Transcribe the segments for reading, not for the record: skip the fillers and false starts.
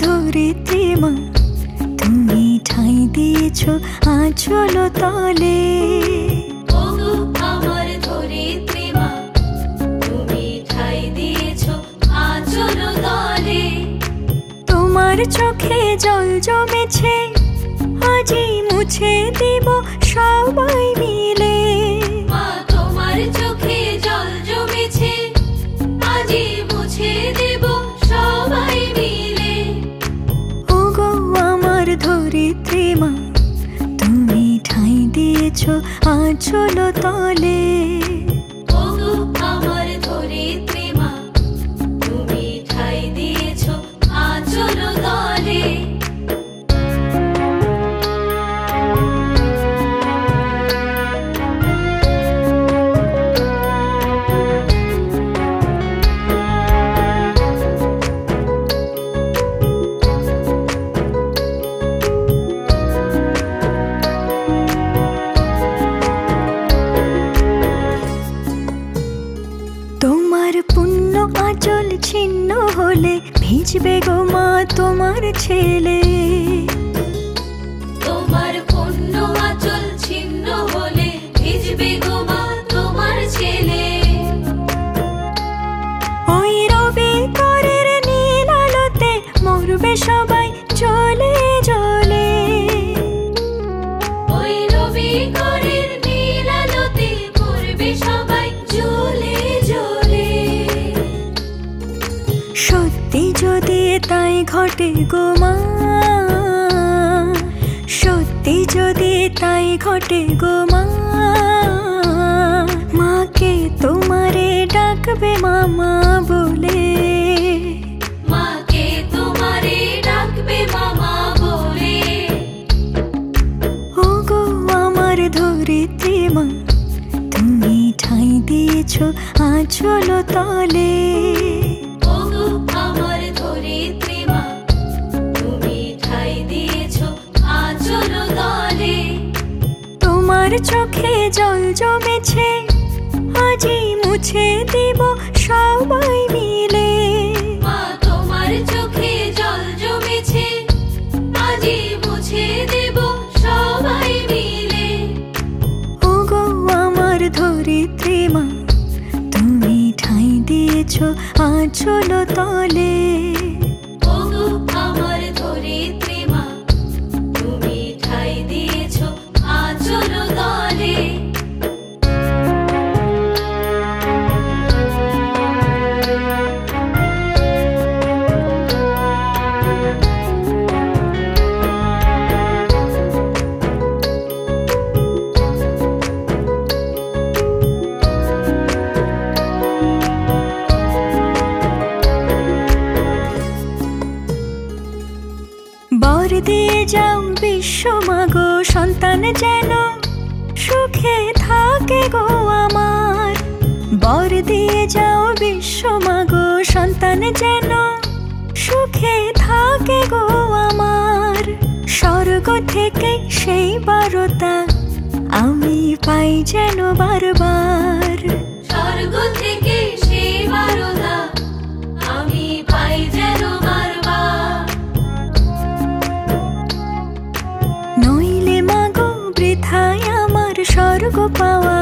ধরিত্রী মা, তুমি ঠাঁই দিয়েছ আঁচল তলে। ওগো আমার ধরিত্রী মা, তুমি ঠাঁই দিয়েছ আঁচল তলে। তোমার চোখে জল জমেছে, আজি মুছে দিব সবাই মিলে। মা তোমার চোখে জল জমেছে, আজি মুছে দেব সবাই মিলে। ওগো আমার ধরিত্রী মা, তুমি ঠাঁই দিয়েছ আঁচল তলে। ওগো আমার ধরিত্রী মা, তুমি ঠাঁই দিয়েছ আঁচল তলে। তোমার পুণ্য আঁচল ছিন্ন হলে ভিজবে গো মা তোমার ছেলে। তোমার পুণ্য আঁচল ছিন্ন হলে ভিজবে গো মা তোমার ছেলে। ওই রবি করের নীল আলোতে মরবে সবাই জ্বলে জ্বলে। ওই রবি করের নীল আলোতে মরবে সবাই জ্বলে জ্বলে। সত্যি যদি তাই ঘটে গো মা, সত্যি যদি তাই ঘটে গো মা, মাকে তোমারে ডাকবে মামা বলে। মাকে তোমারে ডাকবে মামা বলে। ওগো আমার ধরিত্রী মা, তুমি ঠাঁই দিয়েছ আঁচল তলে। ওগো আমার ধরিত্রী মা, তুমি ঠাঁই দিয়েছ আঁচল তলে। তোমার চোখে জল জমেছে, আজি মুছে দিব সবাই মিলে। মা তোমার চোখে জল জমেছে, আজি মুছে দেব সবাই মিলে। ওগো আমার ধরিত্রী মা, তুমি ঠাঁই দিয়েছ আঁচল তলে। ওগো আমার ধরিত্রী মা, তুমি ঠাঁই দিয়েছ আঁচল তলে। বর দিয়ে যাও বিশ্ব মাগো, সন্তান যেন সুখে থাকে গো আমার। বর দিয়ে যাও বিশ্ব মাগো, সন্তান যেন সুখে থাকে গো আমার। স্বর্গ থেকে সেই বারতা আমি পাই যেন বারবার। স্বর্গ থেকে সেই বারতা আমি পাই যেন বারবার। নইলে মাগো বৃথায় আমার স্বর্গ পাওয়া,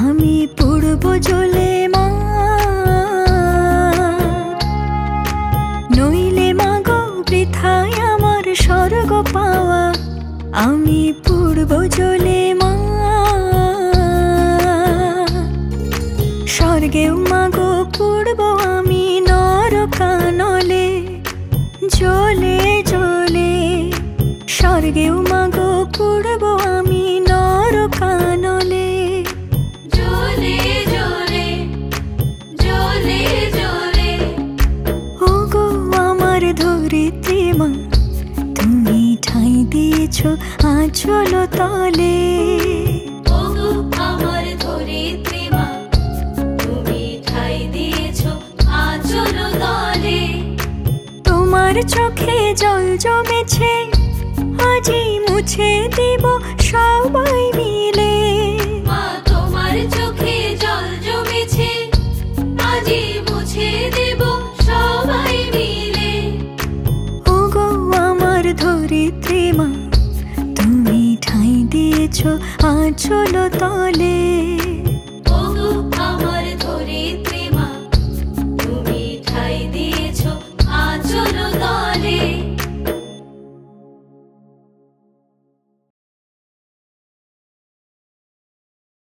আমি পূর্ব জ্বলে মা। নইলে মাগো বৃথায় আমার স্বর্গ পাওয়া, আমি পূর্ব জ্বলে মা। স্বর্গেও মাগো পূর্ব আমি নরকানলে জ্বলে জ্বলে। স্বর্গেও মাগো পূর্ব আমি নরকানলে জ্বলে জ্বলে জ্বলে জ্বলে। ওগো আমার ধরিত্রী মা, তুমি ঠাঁই দিয়েছ আঁচল তলে। ওগো আমার ধরিত্রী মা, তুমি ঠাঁই দিয়েছ আঁচল তলে। তোমার চোখে জল জমেছে, আজি মুছে দিব সবাই মিলে। মা তোমার চোখে জল জমেছে, আজি মুছে দেব সবাই মিলে। আঁচল তলে।